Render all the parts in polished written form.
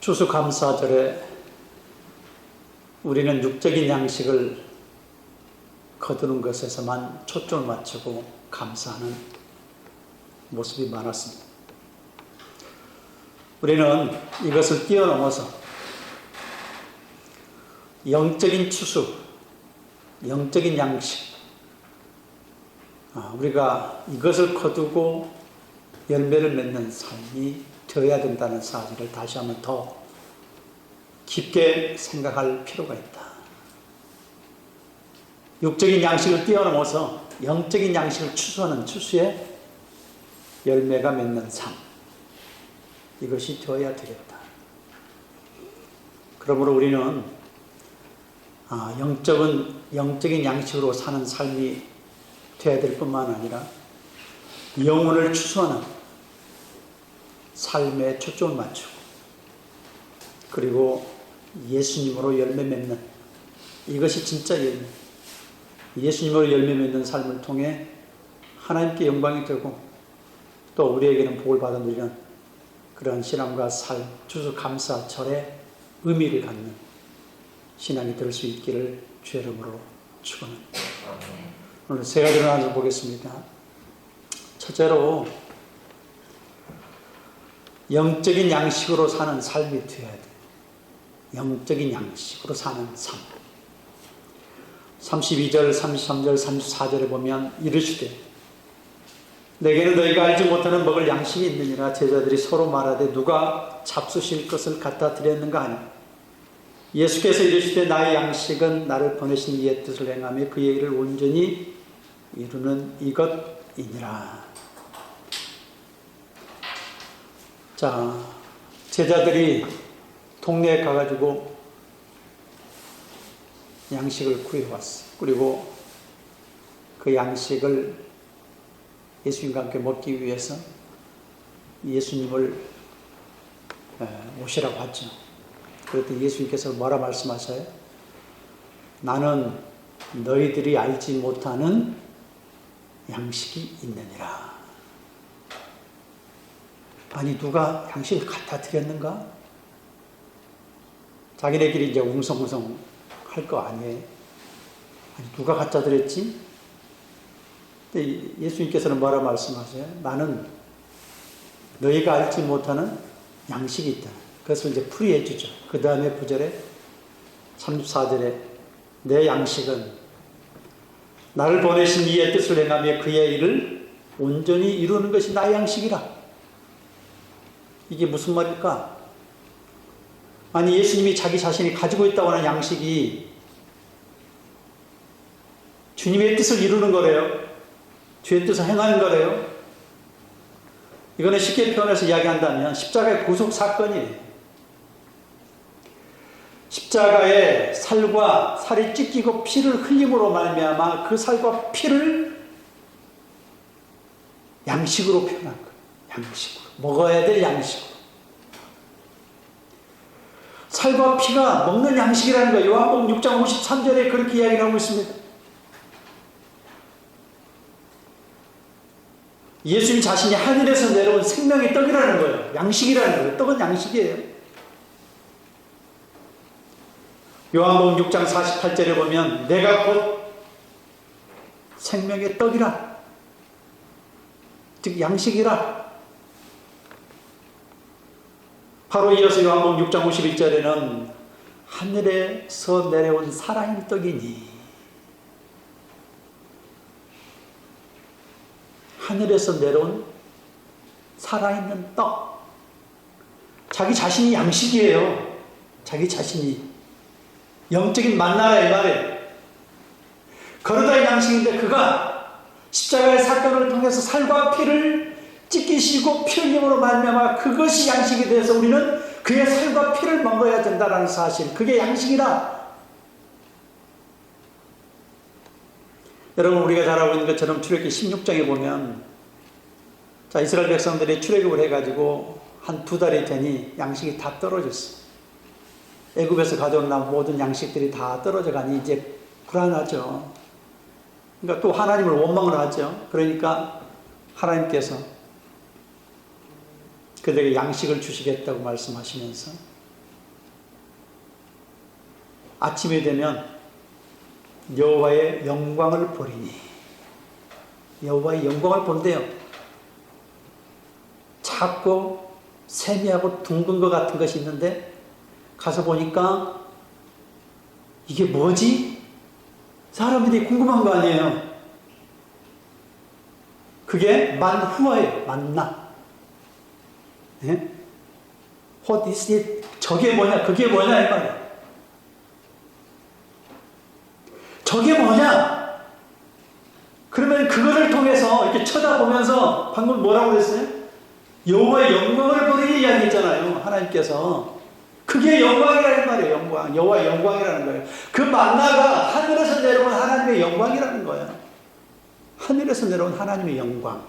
추수감사절에 우리는 육적인 양식을 거두는 것에서만 초점을 맞추고 감사하는 모습이 많았습니다. 우리는 이것을 뛰어넘어서 영적인 추수, 영적인 양식, 우리가 이것을 거두고 열매를 맺는 삶이 되어야 된다는 사실을 다시 한번 더 깊게 생각할 필요가 있다. 육적인 양식을 뛰어넘어서 영적인 양식을 추수하는 추수의 열매가 맺는 삶, 이것이 되어야 되겠다. 그러므로 우리는 영적인 양식으로 사는 삶이 되어야 될 뿐만 아니라 영혼을 추수하는 삶에 초점을 맞추고, 그리고 예수님으로 열매 맺는, 이것이 진짜 열매, 예수님으로 열매 맺는 삶을 통해 하나님께 영광이 되고 또 우리에게는 복을 받아 누리는 그런 신앙과 삶, 추수감사절의 의미를 갖는 신앙이 될 수 있기를 주의 이름으로 축원합니다. 오늘 세 가지를 나눠 보겠습니다. 첫째로, 영적인 양식으로 사는 삶이 되어야 돼. 영적인 양식으로 사는 삶. 32절, 33절, 34절에 보면 이르시되 내게는 너희가 알지 못하는 먹을 양식이 있느니라. 제자들이 서로 말하되 누가 잡수실 것을 갖다 드렸는가 하니 예수께서 이르시되 나의 양식은 나를 보내신 이의 뜻을 행하며 그의 일을 온전히 이루는 이것이니라. 자, 제자들이 동네에 가가지고 양식을 구해왔어. 그리고 그 양식을 예수님과 함께 먹기 위해서 예수님을 오시라고 하죠. 그랬더니 예수님께서 뭐라 말씀하셔요? 나는 너희들이 알지 못하는 양식이 있느니라. 아니, 누가 양식을 갖다 드렸는가? 자기네끼리 이제 웅성웅성 할 거 아니에요? 아니, 누가 갖다 드렸지? 근데 예수님께서는 뭐라 말씀하세요? 나는 너희가 알지 못하는 양식이 있다. 그것을 이제 풀이해 주죠. 그 다음에 9절에 34절에 내 양식은 나를 보내신 이의 뜻을 행하며 그의 일을 온전히 이루는 것이 나의 양식이라. 이게 무슨 말일까? 아니, 예수님이 자기 자신이 가지고 있다고 하는 양식이 주님의 뜻을 이루는 거래요. 주의 뜻을 행하는 거래요. 이거는 쉽게 표현해서 이야기한다면 십자가의 구속 사건이에요. 십자가에 살과 살이 찢기고 피를 흘림으로 말미암아 그 살과 피를 양식으로 표현한 거예요. 양식으로. 먹어야 될 양식으로. 살과 피가 먹는 양식이라는 거예요. 요한복음 6장 53절에 그렇게 이야기를 하고 있습니다. 예수님 자신이 하늘에서 내려온 생명의 떡이라는 거예요. 양식이라는 거예요. 떡은 양식이에요. 요한복음 6장 48절에 보면 내가 곧 생명의 떡이라. 즉 양식이라. 바로 이어서 요한복음 6장 51절에는 하늘에서 내려온 살아있는 떡이니, 하늘에서 내려온 살아있는 떡. 자기 자신이 양식이에요. 자기 자신이 영적인 만나라 이 말이에요. 그러다 양식인데 그가 십자가의 사건을 통해서 살과 피를 찢기시고 피 흘림으로 말미암아 그것이 양식이 되어서 우리는 그의 살과 피를 먹어야 된다는 사실, 그게 양식이라. 여러분, 우리가 잘 알고 있는 것처럼 출애굽기 16장에 보면, 자, 이스라엘 백성들이 출애굽을 해가지고 한 2달이 되니 양식이 다 떨어졌어. 애굽에서 가져온 모든 양식들이 다 떨어져 가니 이제 불안하죠. 그러니까 또 하나님을 원망을 하죠. 그러니까 하나님께서 그들에게 양식을 주시겠다고 말씀하시면서 아침이 되면 여호와의 영광을 보리니, 여호와의 영광을 본대요. 작고 세미하고 둥근 것 같은 것이 있는데 가서 보니까 이게 뭐지? 사람들이 궁금한 거 아니에요. 그게 만후아예요. 만나. 예? What is it? 저게 뭐냐? 그게 뭐냐? 이 말이야. 저게 뭐냐? 그러면 그거를 통해서 이렇게 쳐다보면서 방금 뭐라고 그랬어요? 여호와의 영광을 보리니 이야기했잖아요. 하나님께서. 그게 영광이라는 말이에요. 영광. 여호와의 영광이라는 거예요. 그 만나가 하늘에서 내려온 하나님의 영광이라는 거예요. 하늘에서 내려온 하나님의 영광.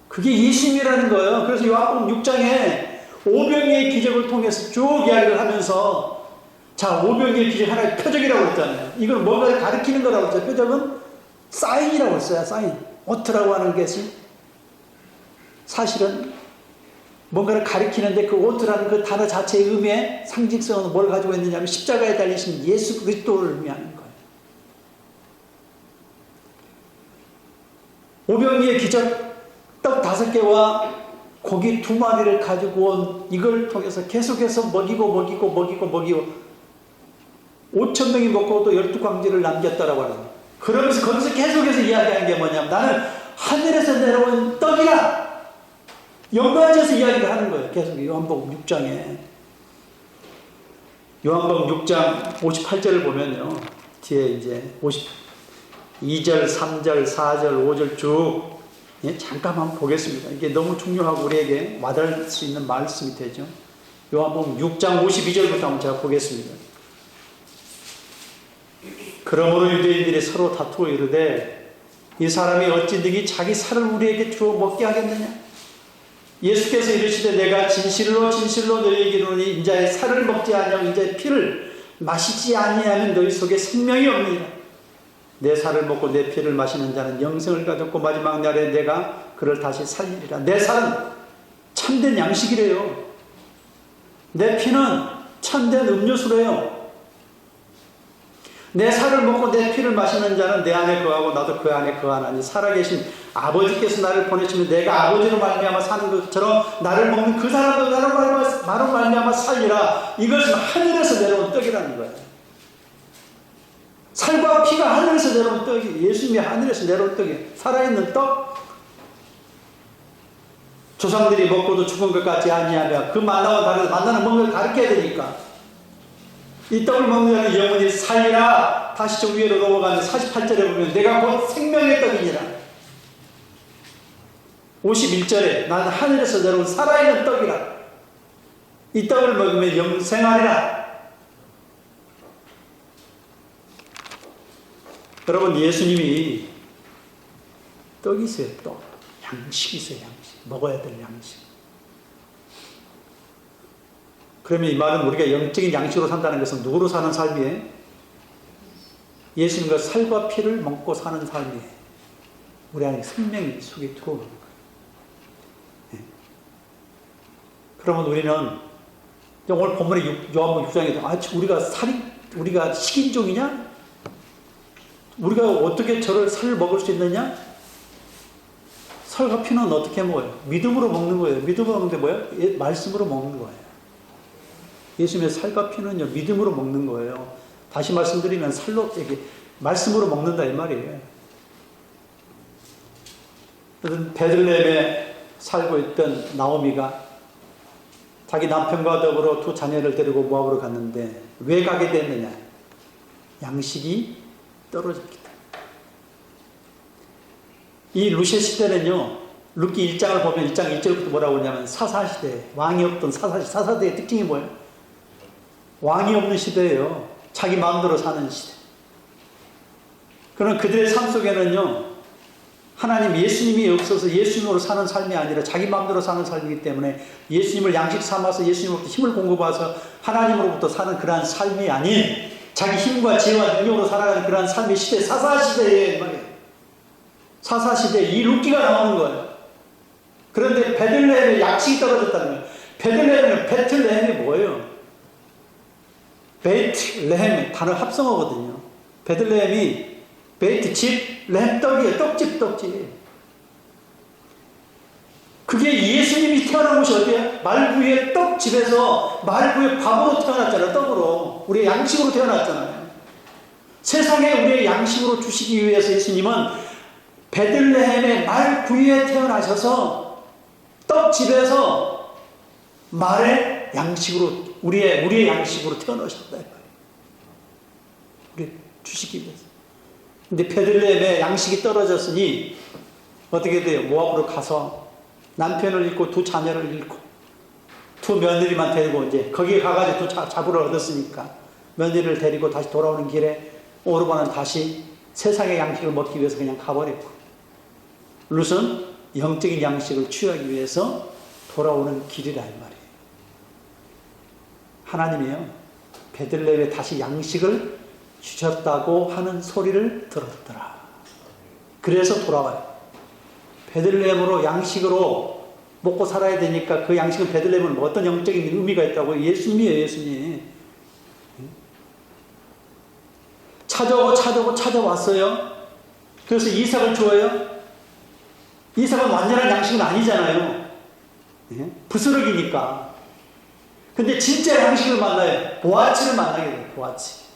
그게 예수님이라는 거예요. 그래서 요한복음 6장에 오병이의 기적을 통해서 쭉 이야기를 하면서, 자, 오병이의 기적 하나의 표적이라고 했잖아요. 이걸 뭔가를 가리키는 거라고 했죠. 표적은 사인이라고 했어요. 사인. 오트라고 하는 것이 사실은 뭔가를 가리키는데, 그 오트라는 그 단어 자체의 의미의 상징성은 뭘 가지고 있느냐면 십자가에 달리신 예수 그리스도를 의미하는 거예요. 오병이의 기적, 떡 5개와 고기 2마리를 가지고 온 이걸 통해서 계속해서 먹이고 5,000명이 먹고 또 12광지를 남겼다라고 하는 거예요. 그러면서 거기서 계속해서 이야기하는 게 뭐냐면 나는 하늘에서 내려온 떡이라 연관지어서 이야기를 하는 거예요. 계속 요한복음 6장에. 요한복음 6장 58절을 보면요. 뒤에 이제 52절, 3절, 4절, 5절 쭉 잠깐만 보겠습니다. 이게 너무 중요하고 우리에게 와닿을 수 있는 말씀이 되죠. 요한복음 6장 52절부터 한번 제가 보겠습니다. 그러므로 유대인들이 서로 다투어 이르되 이 사람이 어찌 능히 자기 살을 우리에게 주어 먹게 하겠느냐? 예수께서 이르시되 내가 진실로 진실로 너희에게 이르노니 인자의 살을 먹지 아니하고 인자의 피를 마시지 아니하면 너희 속에 생명이 없느니라. 내 살을 먹고 내 피를 마시는 자는 영생을 가졌고 마지막 날에 내가 그를 다시 살리리라. 내 살은 참된 양식이래요. 내 피는 참된 음료수래요. 내 살을 먹고 내 피를 마시는 자는 내 안에 거하고 나도 그 안에 거하나니 살아계신 아버지께서 나를 보내시면 내가 아버지로 말미암아 사는 것처럼 나를 먹는 그 사람도 나로 말미암아 살리라. 이것은 하늘에서 내려온 떡이라는 거예요. 살과 피가 하늘에서 내려온 떡이, 예수님이 하늘에서 내려온 떡이 살아있는 떡. 조상들이 먹고도 죽은 것 같지 아니하며 그 만나와 다르다. 만나는 뭔가를 가르쳐야 되니까 이 떡을 먹는 자는 영원히 살리라. 다시 저 위로 넘어가면 48절에 보면 내가 곧 생명의 떡이니라. 51절에 나는 하늘에서 내려온 살아있는 떡이라. 이 떡을 먹으면 영생하리라. 여러분, 예수님이 떡이 있어요. 떡. 양식이 있어요. 양식. 먹어야 될 양식. 그러면 이 말은 우리가 영적인 양식으로 산다는 것은 누구로 사는 삶이에요? 예수님과 살과 피를 먹고 사는 삶이에요. 우리 안에 생명이 속에 들어오는 거예요. 네. 그러면 우리는 오늘 본문의 요한복음 6장에 우리가 식인종이냐? 우리가 어떻게 저를 살을 먹을 수 있느냐? 살과 피는 어떻게 먹어요? 믿음으로 먹는 거예요. 믿음으로 먹는 게 뭐예요? 말씀으로 먹는 거예요. 예수님의 살과 피는요, 믿음으로 먹는 거예요. 다시 말씀드리면 살로, 말씀으로 먹는다 이 말이에요. 베들레헴에 살고 있던 나오미가 자기 남편과 더불어 2 자녀를 데리고 모압으로 갔는데 왜 가게 됐느냐? 양식이 떨어졌기 때문에. 이 루시아 시대는요, 룻기 1장을 보면 1장 1절부터 뭐라고 하냐면 사사시대, 왕이 없던 사사대의 특징이 뭐예요? 왕이 없는 시대예요. 자기 마음대로 사는 시대. 그럼 그들의 삶 속에는요, 하나님 예수님이 없어서 예수님으로 사는 삶이 아니라 자기 마음대로 사는 삶이기 때문에 예수님을 양식 삼아서 예수님으로부터 힘을 공급해서 하나님으로부터 사는 그러한 삶이 아닌 자기 힘과 지혜와 능력으로 살아가는 그러한 삶의 시대, 사사시대에 말이에요. 사사시대에 이 룻기가 나오는 거예요. 그런데 베들레헴에 양식이 떨어졌다는 거예요. 베들레헴은 베틀레헴이 뭐예요? 베이트레헴 단어 합성어거든요. 베들레헴이 베이트 집, 레헴 떡이에요. 떡집. 그게 예수님이 태어난 곳이 어디야? 말구의 떡집에서 말구의 밥으로 태어났잖아요. 떡으로. 우리의 양식으로 태어났잖아요. 세상에 우리의 양식으로 주시기 위해서 예수님은 베들레헴의 말구에 태어나셔서 떡집에서 말의 양식으로 우리의 양식으로 태어나셨다. 우리 주시기 위해서. 근데 베들레헴에 양식이 떨어졌으니 어떻게 돼요? 모압으로 가서 남편을 잃고 두 자녀를 잃고 두 며느리만 데리고 이제 거기에 가가지고 또 잡으러 얻었으니까 며느리를 데리고 다시 돌아오는 길에 오르반은 다시 세상의 양식을 먹기 위해서 그냥 가버렸고 룻은 영적인 양식을 취하기 위해서 돌아오는 길이라 이 말이에요. 하나님이요 베들레헴에 다시 양식을 주셨다고 하는 소리를 들었더라. 그래서 돌아와요. 베들레헴으로 양식으로 먹고 살아야 되니까 그 양식은 베들레헴은 어떤 영적인 의미가 있다고? 예수님이에요. 예수님. 찾아왔어요. 그래서 이삭을 주어요. 이삭은 완전한 양식은 아니잖아요. 부스러기니까. 근데 진짜 양식을 만나요. 보아츠를 만나게 돼요. 보아츠.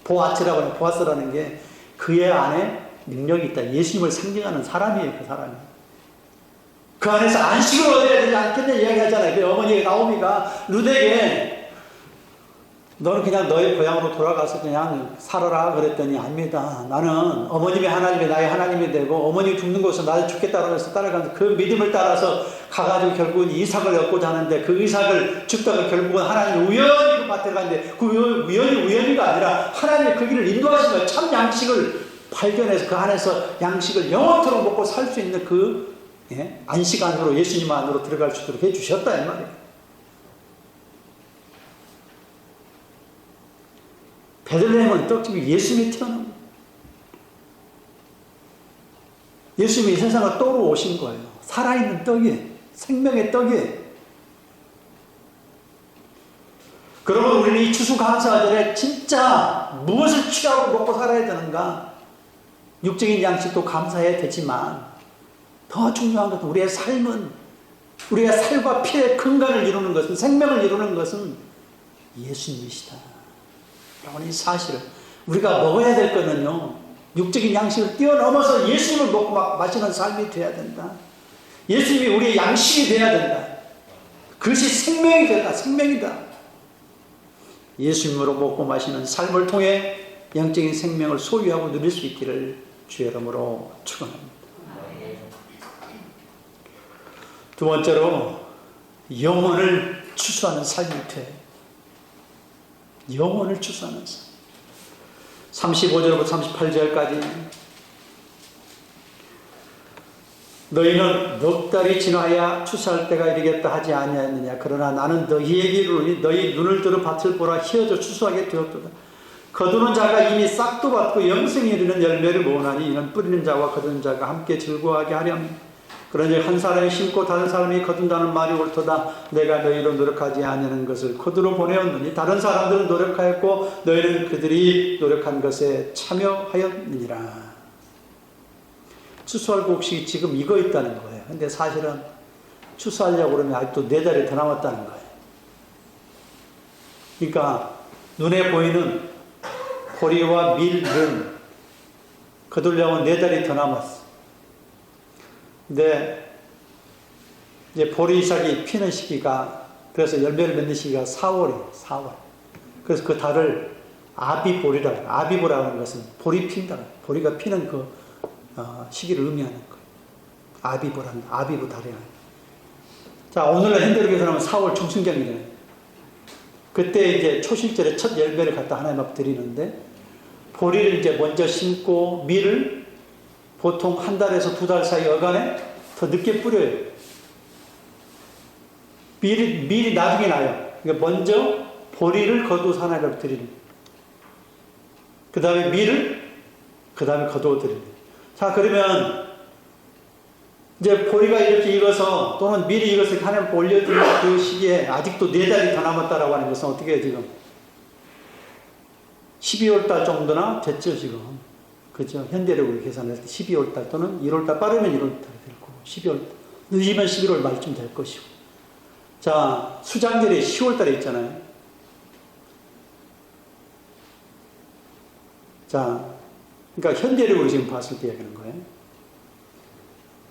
보아츠라고 하는 보아스라는 게 그의 안에 능력이 있다. 예수님을 상징하는 사람이에요. 그 사람이. 그 안에서 안식을 얻어야 되지 않겠냐 이야기하잖아요. 그 어머니 나오미가 룻에게 너는 그냥 너의 고향으로 돌아가서 그냥 살아라 그랬더니 아닙니다. 나는 어머님의 하나님이 나의 하나님이 되고 어머니 죽는 곳에서 나를 죽겠다고 해서 따라가면서 그 믿음을 따라서 가가지고 결국은 이삭을 얻고자 하는데 그 이삭을 죽다가 결국은 하나님이 우연히 그 밭에 가는데 그 우연이가 아니라 하나님이 그 길을 인도하신 거예요. 참 양식을 발견해서 그 안에서 양식을 영원토록 먹고 살 수 있는 그 안식 안으로 예수님 안으로 들어갈 수 있도록 해주셨다 이 말이에요. 베들레헴은 떡집이 예수님이 태어난 거예요. 예수님이 이 세상을 떡으로 오신 거예요. 살아있는 떡이에요. 생명의 떡이에요. 그러면 우리는 이 추수감사절에 진짜 무엇을 취하고 먹고 살아야 되는가? 육적인 양식도 감사해야 되지만 더 중요한 것은 우리의 삶은 우리의 살과 피의 근간을 이루는 것은 생명을 이루는 것은 예수님이시다. 이 사실을 우리가 먹어야 될 거는요 육적인 양식을 뛰어넘어서 예수님을 먹고 마시는 삶이 돼야 된다. 예수님이 우리의 양식이 돼야 된다. 그것이 생명이 된다. 생명이다. 예수님으로 먹고 마시는 삶을 통해 영적인 생명을 소유하고 누릴 수 있기를 주의 이름으로 축원합니다. 두 번째로 영혼을 추수하는 삶이 돼. 영혼을 추수하는 삶. 35절부터 38절까지 너희는 넉 달이 지나야 추수할 때가 이르겠다 하지 아니하였느냐. 그러나 나는 너희에게 이르노니 너희 눈을 들어 밭을 보라. 희어져 추수하게 되었도다. 거두는 자가 이미 싹도 받고 영생에 이르는 열매를 모으나니 이는 뿌리는 자와 거두는 자가 함께 즐거워하게 하렴. 그러니 한 사람이 심고 다른 사람이 거둔다는 말이 옳도다. 내가 너희로 노력하지 않는 것을 코드로 보내었느니 다른 사람들은 노력하였고 너희는 그들이 노력한 것에 참여하였느니라. 추수할 곡식이 지금 익어 있다는 거예요. 근데 사실은 추수하려고 그러면 아직도 4달이 더 남았다는 거예요. 그러니까 눈에 보이는 보리와 밀은 거두려면 4달이 더 남았어. 근데 이제 보리 이삭이 피는 시기가 그래서 열매를 맺는 시기가 4월이에요. 4월. 그래서 그 달을 아비보리라고. 아비보라고 하는 것은 보리 핀다. 보리가 피는 그 시기를 의미하는 거예요. 아비보란다. 아비보 달이야. 자, 오늘날 현대로 하면 4월 중순경이잖아요. 그때 이제 초실절에 첫 열매를 갖다 하나님 앞에 드리는데 보리를 이제 먼저 심고 밀을 보통 1달에서 2달 사이 어간에 더 늦게 뿌려요. 밀이 나중에 나요. 그러니까 먼저 보리를 거두어서 하나님 앞에 드리는. 그 다음에 밀을 그 다음에 거두어 드리는. 자, 그러면 이제 보리가 이렇게 익어서 또는 미리 익어서 하나님 올려드린 그 시기에 아직도 4달이 더 남았다라고 하는 것은 어떻게 해요, 지금? 12월 달 정도나 됐죠, 지금. 그죠? 현대력으로 계산할 때 12월 달 또는 1월 달, 빠르면 1월 달이 될 거고, 12월 달. 늦으면 11월 말쯤 될 것이고. 자, 수장절이 10월 달에 있잖아요. 자, 그러니까 현대력으로 지금 봤을 때 얘기하는 거예요.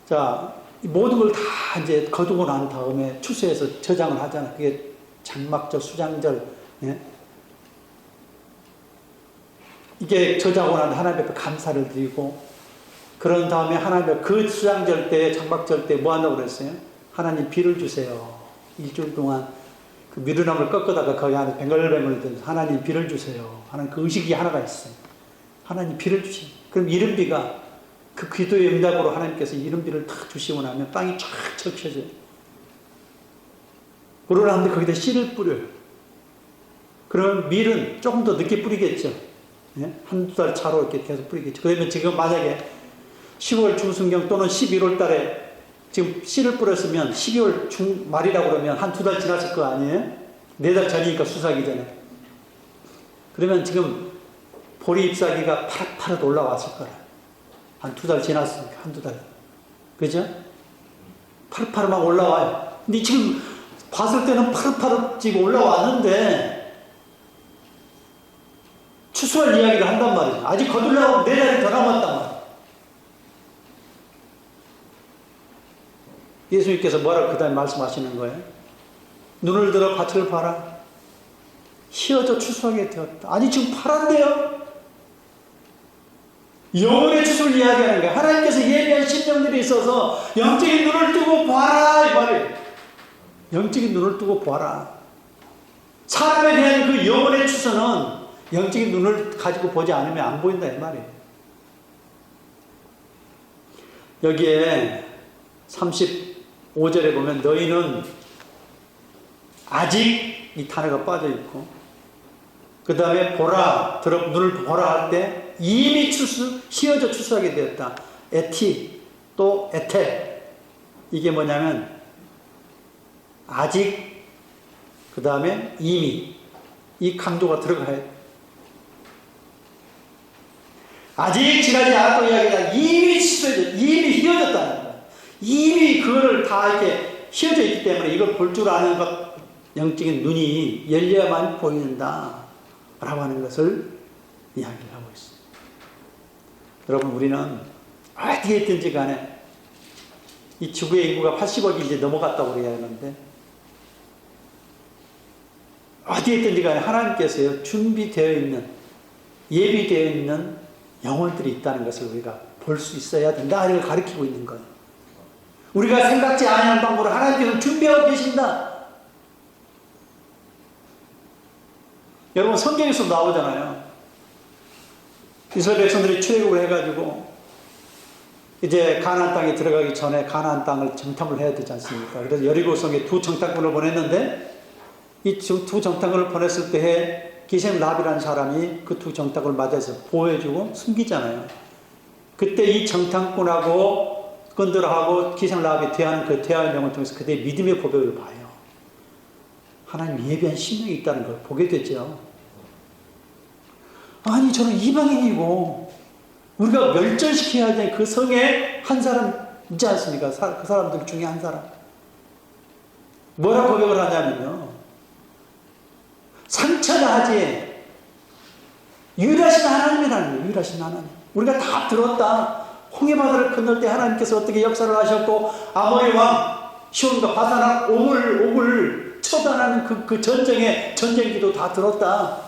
자, 모든 걸 다 이제 거두고 난 다음에 추수해서 저장을 하잖아. 그게 장막절, 수장절, 예? 이게 저장하고 난 하나님 앞에 감사를 드리고, 그런 다음에 하나님 앞에 그 수장절 때, 장막절 때 뭐 한다고 그랬어요? 하나님 비를 주세요. 일주일 동안 그 미루나무를 꺾어다가 거기 안에 뱅글뱅글 든 하나님 비를 주세요. 하는 그 의식이 하나가 있어요. 하나님 비를 주세요. 그럼 이른비가 그 기도의 응답으로 하나님께서 이른비를 탁 주시고 나면 땅이 쫙 적셔져요. 그러는데 거기다 씨를 뿌려요. 그러면 밀은 조금 더 늦게 뿌리겠죠. 예? 한두 달 차로 이렇게 계속 뿌리겠죠. 그러면 지금 만약에 10월 중순경 또는 11월 달에 지금 씨를 뿌렸으면 12월 중 말이라고 그러면 한 2달 지났을 거 아니에요? 4달 전이니까 수사기 전에. 그러면 지금 보리 잎사귀가 파릇파릇 올라왔을 거라. 한 2달 지났으니까, 한두 달. 그죠? 파릇파릇 막 올라와요. 근데 지금 봤을 때는 파릇파릇 지금 올라왔는데, 추수할 이야기를 한단 말이죠. 아직 거둘려고 4달이 더 남았단 말이에요. 예수님께서 뭐라고 그 다음에 말씀하시는 거예요? 눈을 들어 밭을 봐라. 휘어져 추수하게 되었다. 아니, 지금 파란데요? 영혼의 추수를 이야기하는 거예요. 하나님께서 예비한 심령들이 있어서 영적인 눈을 뜨고 봐라, 이 말이에요. 영적인 눈을 뜨고 봐라. 사람에 대한 그 영혼의 추수는 영적인 눈을 가지고 보지 않으면 안 보인다, 이 말이에요. 여기에 35절에 보면 너희는 아직 이 단어가 빠져 있고, 그 다음에 보라, 눈을 보라 할 때 이미 휘어져 추수하게 되었다. 에티, 또 에테. 이게 뭐냐면 아직, 그 다음에 이미. 이 강조가 들어가야 돼. 아직 지나지 않았고 이야기가 이미 이미 휘어졌다는 거야. 이미 그거를 다 이렇게 휘어져 있기 때문에 이걸 볼 줄 아는 것, 영적인 눈이 열려야만 보인다. 라고 하는 것을 이야기를 하고 있습니다. 여러분, 우리는 어디에 있든지 간에 이 지구의 인구가 80억이 이제 넘어갔다고 그래야 하는데, 어디에 있든지 간에 하나님께서요, 준비되어 있는, 예비되어 있는 영혼들이 있다는 것을 우리가 볼 수 있어야 된다. 이걸 가르치고 있는 거예요. 우리가 생각지 않은 방법으로 하나님께서 준비하고 계신다. 여러분, 성경에서 나오잖아요. 이스라엘 백성들이 출애굽을 해가지고 이제 가나안 땅에 들어가기 전에 가나안 땅을 정탐을 해야 되지 않습니까? 그래서 여리고성에 2 정탐꾼을 보냈는데, 이 2 정탐꾼을 보냈을 때에 기셈 랍이라는 사람이 그 2 정탐꾼을 맞아서 보호해주고 숨기잖아요. 그때 이 정탐꾼하고 건드라하고 기셈 랍이 대하는 그 대화의 내용을 통해서 그들의 믿음의 고백을 봐요. 하나님 예비한 심령이 있다는 걸 보게 되죠. 아니, 저는 이방인이고 우리가 멸절시켜야 될 그 성의 한 사람 있지 않습니까? 그 사람들 중에 한 사람. 뭐라 고백을 하냐면요, 상처나 하지 유일하신 하나님이라는 거예요. 유일하신 하나님. 우리가 다 들었다. 홍해바다를 건널 때 하나님께서 어떻게 역사를 하셨고, 아모리 왕 시온과 바산왕 옥을 처단하는 그 전쟁기도 다 들었다.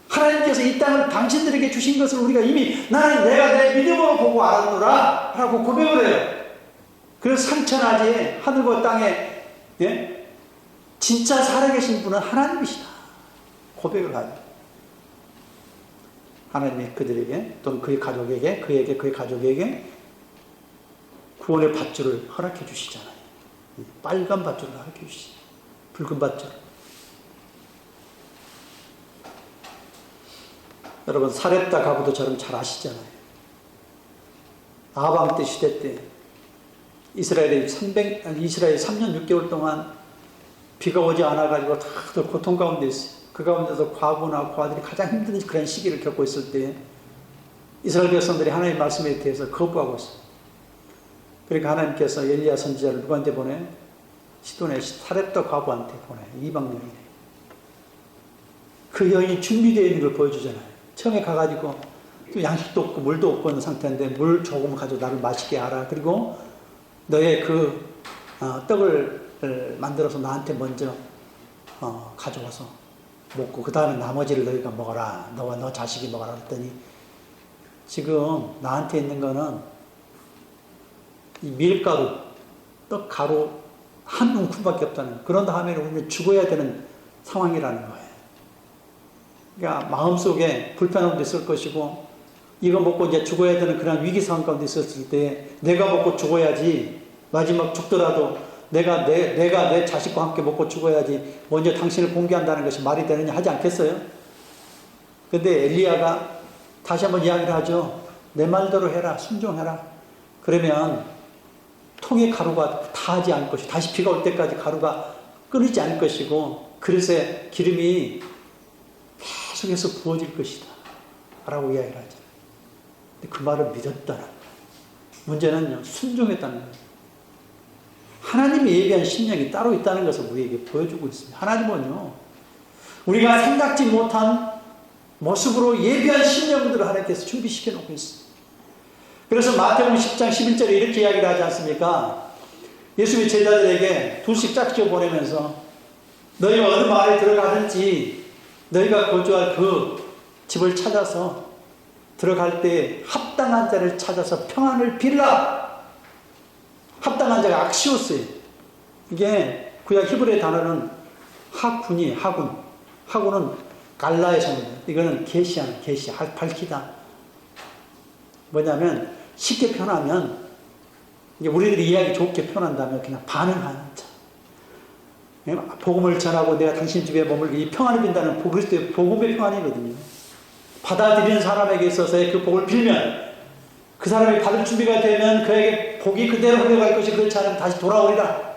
하나님께서 이 땅을 당신들에게 주신 것을 우리가 이미 나는 내가 내 믿음으로 보고 알았노라 라고 고백을 해요. 그래서 상처나지 하늘과 땅에, 예? 진짜 살아계신 분은 하나님이시다 고백을 하죠. 하나님이 그들에게 또는 그의 가족에게, 그의 가족에게 구원의 밧줄을 허락해 주시잖아요. 빨간 밧줄을 허락해 주시죠. 붉은 밧줄. 여러분, 사렙다 가부도처럼 잘 아시잖아요. 아방 때 시대 때 이스라엘이 3년 6개월 동안 비가 오지 않아가지고 다들 고통 가운데 있어요. 그 가운데서 과부나 고아들이 가장 힘든 그런 시기를 겪고 있을 때 이스라엘 백성들이 하나님의 말씀에 대해서 거부하고 있어요. 그러니까 하나님께서 엘리야 선지자를 누구한테 보내? 시돈의 사렙더 과부한테 보내. 이방 여인에. 그 여인이 준비되어 있는 걸 보여주잖아요. 처음에 가가지고 양식도 없고 물도 없고 있는 상태인데 물 조금 가지고 나를 마시게 하라. 그리고 너의 그 떡을 만들어서 나한테 먼저 가져와서 먹고 그 다음에 나머지를 너희가 먹어라. 너와 너 자식이 먹어라. 그랬더니 지금 나한테 있는 거는 이 밀가루, 떡가루 한 움큼밖에 없다는 거예요. 그런 다음에 우리는 죽어야 되는 상황이라는 거예요. 그러니까 마음속에 불편함도 있을 것이고 이거 먹고 이제 죽어야 되는 그런 위기 상황 가운데 있었을 때 내가 먹고 죽어야지 마지막 죽더라도 내가 내 자식과 함께 먹고 죽어야지 먼저 당신을 공개한다는 것이 말이 되느냐 하지 않겠어요? 근데 엘리야가 다시 한번 이야기를 하죠. 내 말대로 해라. 순종해라. 그러면 통에 가루가 다하지 않을 것이고 다시 비가 올 때까지 가루가 끊이지 않을 것이고 그릇에 기름이 계속해서 부어질 것이다 라고 이야기를 하죠. 근데 그 말을 믿었다는 거예요. 문제는요, 순종했다는 거예요. 하나님이 예비한 심령이 따로 있다는 것을 우리에게 보여주고 있습니다. 하나님은요, 우리가 생각지 못한 모습으로 예비한 심령들을 하나님께서 준비시켜 놓고 있습니다. 그래서 마태복음 10장 11절에 이렇게 이야기를 하지 않습니까? 예수님이 제자들에게 둘씩 짝지어 보내면서 너희가 어느 마을에 들어가든지 너희가 거주할 그 집을 찾아서 들어갈 때 합당한 자를 찾아서 평안을 빌라. 합당한 자가 악시오스예요. 이게 구약 히브리의 단어는 하군이 하군은 갈라의 성입니다. 이거는 계시하는 계시, 밝히다. 뭐냐면 쉽게 표현하면 이제 우리들이 이야기 좋게 표현한다면 그냥 반응하는 자. 복음을 전하고 내가 당신 집에 머물고 이 평안을 빈다는 그리스도의 복음의 평안이거든요. 받아들이는 사람에게 있어서의 그 복을 빌면 그 사람이 받을 준비가 되면 그에게 복이 그대로 흘러갈 것이 그렇지 않으면 다시 돌아오리라.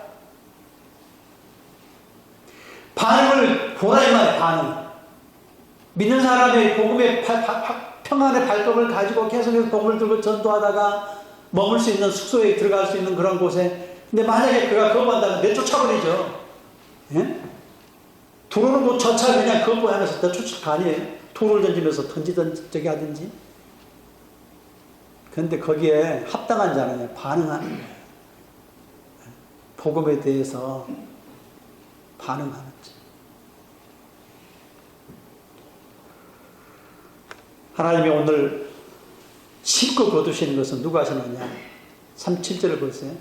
반응을 보라 이 말이에요. 반응. 믿는 사람의 복음의 평안의 발톱을 가지고 계속해서 복음을 들고 전도하다가 머물 수 있는 숙소에 들어갈 수 있는 그런 곳에 근데 만약에 그가 거부한다면 내쫓아버리죠. 예? 들어오는 곳조차 그냥 거부하면서 내쫓을 거 아니에요. 돌을 던지면서 저기 하든지. 그런데 거기에 합당한 자는 반응하는 거예요. 복음에 대해서 반응하는 자. 하나님이 오늘 심고 거두시는 것은 누가 하시느냐? 37절을 보세요.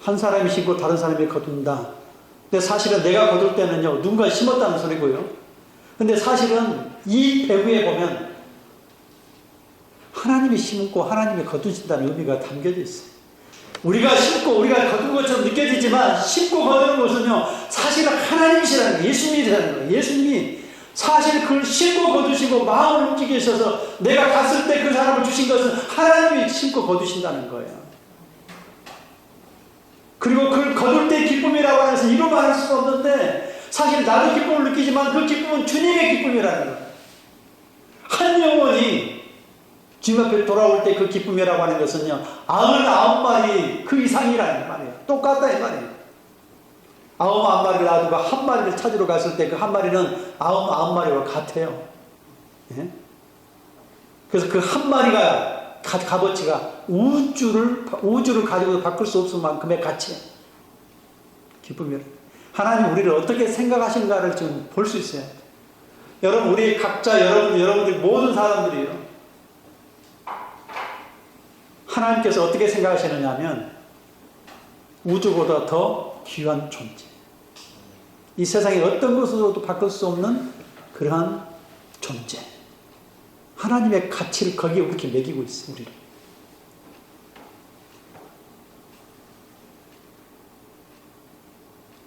한 사람이 심고 다른 사람이 거둔다. 근데 사실은 내가 거둘 때는요, 누군가 심었다는 소리고요. 근데 사실은 이 배후에 보면 하나님이 심고 하나님이 거두신다는 의미가 담겨져 있어요. 우리가 심고 우리가 거둔 것처럼 느껴지지만 심고 거두는 것은요, 사실은 하나님이시라는 거예요. 예수님이라는 거예요. 예수님이 사실 그걸 심고 거두시고 마음을 움직이셔서 내가 갔을 때 그 사람을 주신 것은 하나님이 심고 거두신다는 거예요. 그리고 그걸 거둘 때 기쁨이라고 해서 이루 말할 수가 없는데 사실 나도 기쁨을 느끼지만 그 기쁨은 주님의 기쁨이라는 거예요. 한 영혼이 주님 앞에 돌아올 때 그 기쁨이라고 하는 것은요, 99마리 그 이상이라는 말이에요. 똑같다 이 말이에요. 99마리를 놔두고 한 마리를 찾으러 갔을 때 그 한 마리는 99마리와 같아요. 예? 그래서 그 한 마리가 값어치가 우주를 가지고 바꿀 수 없을 만큼의 가치예요. 기쁨이라. 하나님 우리를 어떻게 생각하신가를 지금 볼 수 있어요. 여러분, 우리 각자 여러분들 모든 사람들이요. 하나님께서 어떻게 생각하시느냐 하면 우주보다 더 귀한 존재. 이 세상에 어떤 것으로도 바꿀 수 없는 그러한 존재. 하나님의 가치를 거기에 그렇게 매기고 있어요. 우리를.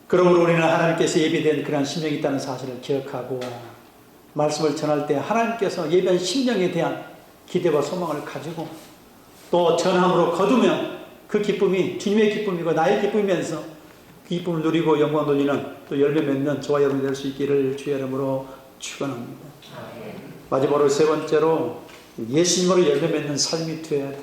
그러므로 우리는 하나님께서 예비된 그러한 심령이 있다는 사실을 기억하고 말씀을 전할 때 하나님께서 예비한 심령에 대한 기대와 소망을 가지고 또 전함으로 거두면 그 기쁨이 주님의 기쁨이고 나의 기쁨이면서 그 기쁨을 누리고 영광 돌리는 또 열매 맺는 저와 여러분이 될 수 있기를 주의 이름으로 축원합니다. 마지막으로 세 번째로 예수님으로 열매 맺는 삶이 되어야 돼.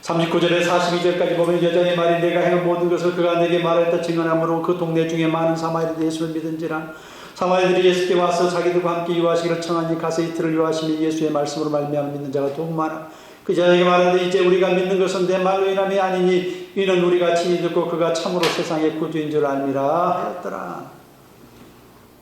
39절에 42절까지 보면 여자의 말이 내가 행한 모든 것을 그가 내게 말했다 증언하므로 그 동네 중에 많은 사마리아인들이 예수를 믿은지라. 사마리아인들이 예수께 와서 자기들과 함께 유하시기를 청하니 가서 이틀을 유하시며 예수의 말씀으로 말미암아 믿는 자가 더욱 많아. 그 자에게 말하는데 이제 우리가 믿는 것은 내 말로 인함이 아니니 이는 우리가 친히 듣고 그가 참으로 세상의 구주인 줄 알미라 하였더라.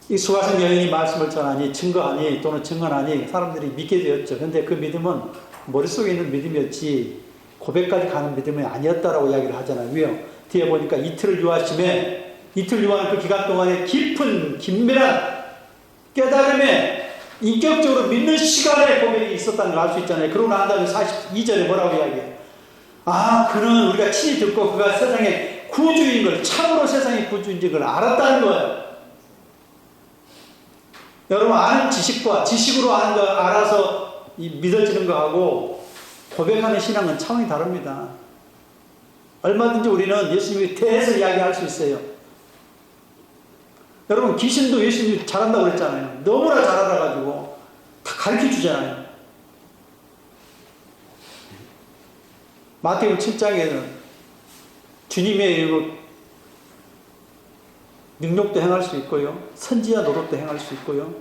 이 수가성 여인이 말씀을 전하니 증거하니 또는 증언하니 사람들이 믿게 되었죠. 그런데 그 믿음은 머릿속에 있는 믿음이었지 고백까지 가는 믿음이 아니었다라고 이야기를 하잖아요. 왜요? 뒤에 보니까 이틀을 유하심에 이틀 유하는 그 기간 동안에 깊은 긴밀한 깨달음에 인격적으로 믿는 시간에 고백이 있었다는 걸 알 수 있잖아요. 그러고 난 다음에 42절에 뭐라고 이야기해요? 그는 우리가 친히 듣고 그가 세상의 구주인 걸 참으로 세상의 구주인 걸 알았다는 거예요. 여러분 아는 지식과 지식으로 아는 거 알아서 믿어지는 거하고 고백하는 신앙은 차원이 다릅니다. 얼마든지 우리는 예수님에 대해서 이야기할 수 있어요. 여러분 귀신도 예수님이 잘한다고 그랬잖아요. 너무나 잘 알아가지고 다 가르쳐 주잖아요. 마태복음 7장에는 주님의 능력도 행할 수 있고요. 선지자 노릇도 행할 수 있고요.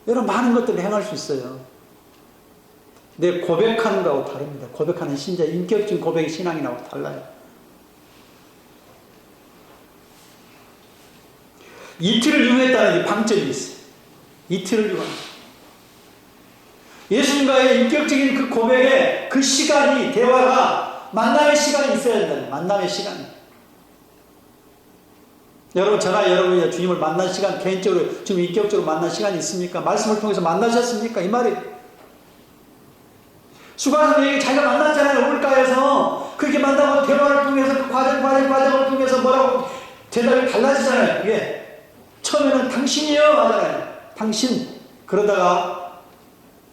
여러 많은 것들을 행할 수 있어요. 근데 고백하는 거하고 다릅니다. 고백하는 신자, 인격적인 고백의 신앙이라고 달라요. 이틀을 유효했다는 방점이 있어요. 이틀을 유효합니다. 예수님과의 인격적인 그 고백의 그 시간이, 대화가, 만남의 시간이 있어야 된다. 만남의 시간이. 여러분, 저나 여러분이 주님을 만난 시간, 개인적으로, 지금 인격적으로 만난 시간이 있습니까? 말씀을 통해서 만나셨습니까? 이 말이. 수가성에게 자기가 만났잖아요. 우물가에서. 그렇게 만나고 대화를 통해서 그 과정을 통해서 뭐라고 대답이 달라지잖아요. 이게. 처음에는 당신이요 하잖아요. 당신. 그러다가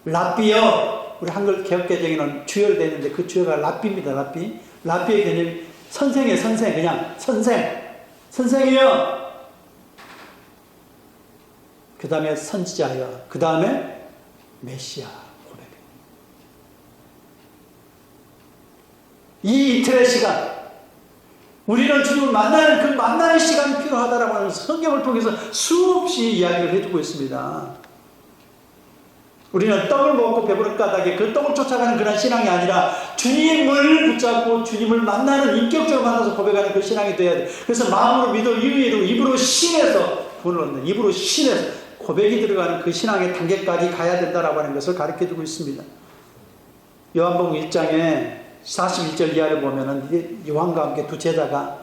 랍비요. 우리 한글 개혁개정에는 주어로 되어 있는데 그 주어가 랍비입니다. 랍비. 랍비의 개념이 선생이에요. 선생. 그냥 선생. 선생이요. 그 다음에 선지자요. 그 다음에 메시아 고백. 이 이틀의 시간. 우리는 주님을 만나는 그 만나는 시간이 필요하다라고 하는 성경을 통해서 수없이 이야기를 해주고 있습니다. 우리는 떡을 먹고 배부를 까닭에 그 떡을 쫓아가는 그런 신앙이 아니라 주님을 붙잡고 주님을 만나는, 인격적으로 만나서 고백하는 그 신앙이 되어야 돼. 그래서 마음으로 믿어 입으로 신해서 분을 얻는, 입으로 신해서 고백이 들어가는 그 신앙의 단계까지 가야 된다라고 하는 것을 가르쳐주고 있습니다. 요한복음 1장에 41절 이하를 보면은 요한과 함께 두 제자가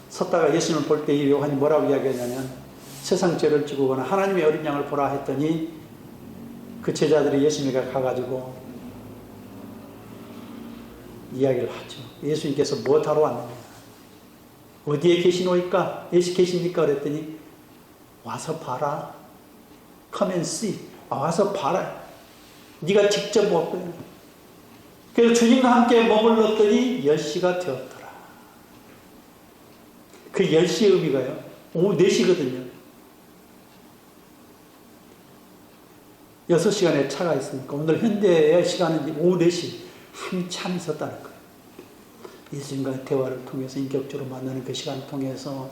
섰다가 예수님을 볼 때 이 요한이 뭐라고 이야기하냐면 세상 죄를 지고 오거나 하나님의 어린 양을 보라 했더니 그 제자들이 예수님에게 가가지고 이야기를 하죠. 예수님께서 무엇하러 왔느냐, 어디에 계시노이까, 계십니까 그랬더니 와서 봐라, come and see, 와서 봐라, 네가 직접 보았거든. 그래서 주님과 함께 머물렀더니 10시가 되었더라. 그 10시의 의미가요, 오후 4시거든요. 6시간의 차가 있으니까 오늘 현대의 시간은 오후 4시 한참 있었다는 거예요. 예수님과의 대화를 통해서 인격적으로 만나는 그 시간을 통해서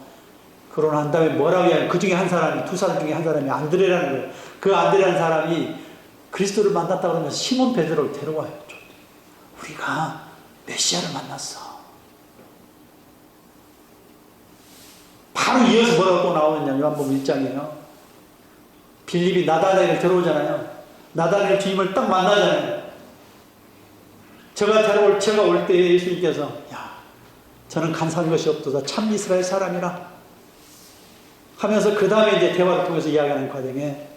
그러고 난 다음에 뭐라고 해야, 그 중에 한 사람이, 두 사람 중에 한 사람이 안드레라는 거예요. 그 안드레라는 사람이 그리스도를 만났다고 하면서 시몬 베드로를 데려와요. 우리가 메시아를 만났어. 바로 이어서 뭐라고 또 나오느냐, 요한복음 1장이에요. 빌립이 나다나엘을 데려오잖아요. 나다나엘 주님을 딱 만나잖아요. 제가 올 때 예수님께서, 야, 저는 간사한 것이 없도다. 참 이스라엘 사람이라 하면서 그 다음에 이제 대화를 통해서 이야기하는 과정에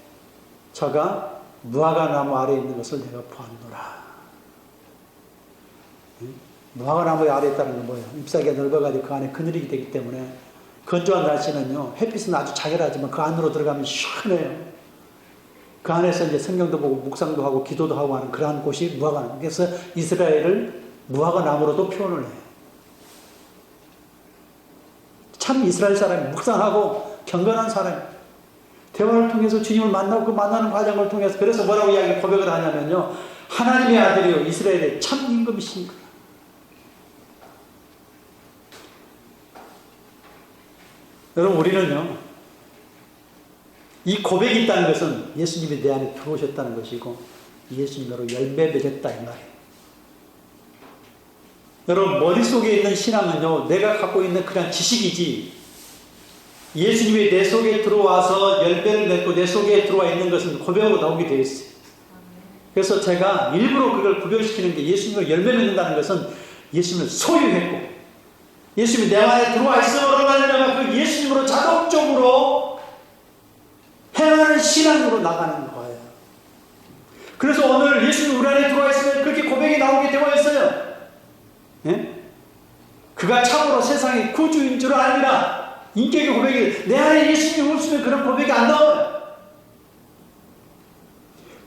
저가 무화과 나무 아래에 있는 것을 내가 보았노라. 무화과 나무 아래에 있다는 건 뭐예요? 잎사귀가 넓어가지고 그 안에 그늘이 되기 때문에 건조한 날씨는요, 햇빛은 아주 자결하지만 그 안으로 들어가면 시원해요. 그 안에서 이제 성경도 보고 묵상도 하고 기도도 하고 하는 그러한 곳이 무화과 나무. 그래서 이스라엘을 무화과 나무로도 표현을 해요. 참 이스라엘 사람이 묵상하고 경건한 사람이 대화를 통해서 주님을 만나고 그 만나는 과정을 통해서 그래서 뭐라고 고백을 하냐면요. 하나님의 아들이요 이스라엘의 참 임금이신 거예요. 여러분 우리는요. 이 고백이 있다는 것은 예수님이 내 안에 들어오셨다는 것이고 예수님으로 열매 맺었다 이 말이에요. 여러분 머릿속에 있는 신앙은요. 내가 갖고 있는 그냥 지식이지 예수님이 내 속에 들어와서 열매를 맺고 내 속에 들어와 있는 것은 고백으로 나오게 되어 있어요. 그래서 제가 일부러 그걸 구별시키는 게 예수님으로 열매 맺는다는 것은 예수님을 소유했고 예수님이 내 안에 들어와 있으므로 말미암아 그 예수님으로 자동적으로 행하는 신앙으로 나가는 거예요. 그래서 오늘 예수님 우리 안에 들어와 있으면 그렇게 고백이 나오게 되어 있어요. 예? 그가 참으로 세상의 구주인 줄 알리라. 인격의 고백이 내 안에 예수님이 없으면 그런 고백이 안 나와요.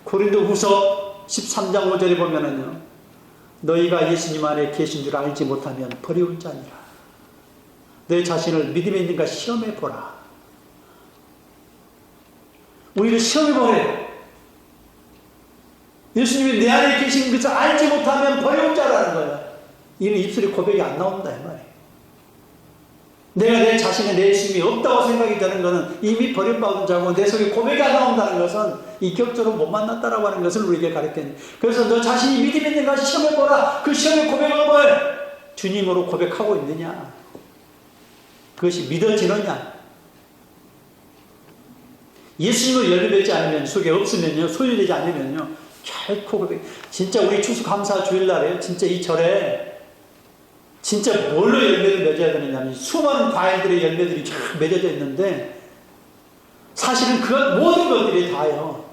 고린도후서 13장 5절에 보면은요. 너희가 예수님 안에 계신 줄 알지 못하면 버려온 자니라. 너희 자신을 믿음에 있는가 시험해 보라. 우리를 시험해 보래. 예수님이 내 안에 계신 것을 알지 못하면 버려온 자라는 거예요. 이는 입술에 고백이 안 나온다 이 말이에요. 내가 내 자신에 내 예수님이 없다고 생각이 되는 것은 이미 버림받은 자고 내 속에 고백이 안 나온다는 것은 인격적으로 못 만났다라고 하는 것을 우리에게 가르치는. 그래서 너 자신이 믿음이 있는가 시험해 보라. 그 시험의 고백은 뭐예요? 주님으로 고백하고 있느냐? 그것이 믿어지느냐? 예수님을 열매 맺지 않으면 속에 없으면요 소유되지 않으면요 결코 고백. 진짜 우리 추수감사 주일날에요. 진짜 이 절에 진짜 뭘로 열매를 맺어야 되느냐면 수많은 과일들의 열매들이 쫙 맺어져 있는데 사실은 그 모든 것들이 다요.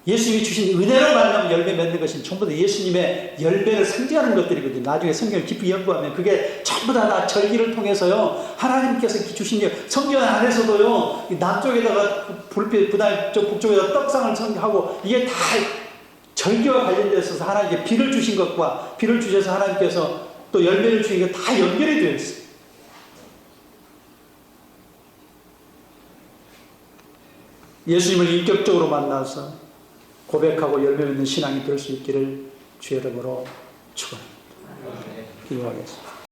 예수님이 주신 은혜로 말미암아 열매 맺는 것은 전부 다 예수님의 열매를 상징하는 것들이거든요. 나중에 성경을 깊이 연구하면 그게 전부 다 절기를 통해서요. 하나님께서 주신 게 성경 안에서도요. 남쪽에다가 불빛, 그다음에 북쪽에다 떡상을 하고 이게 다 절기와 관련되어 있어서 하나님께 비를 주신 것과 비를 주셔서 하나님께서 또 열매를 주신 게 다 연결이 되어 있어요. 예수님을 인격적으로 만나서 고백하고 열매 맺는 신앙이 될 수 있기를 주의 이름으로 축원합니다. 기도하겠습니다.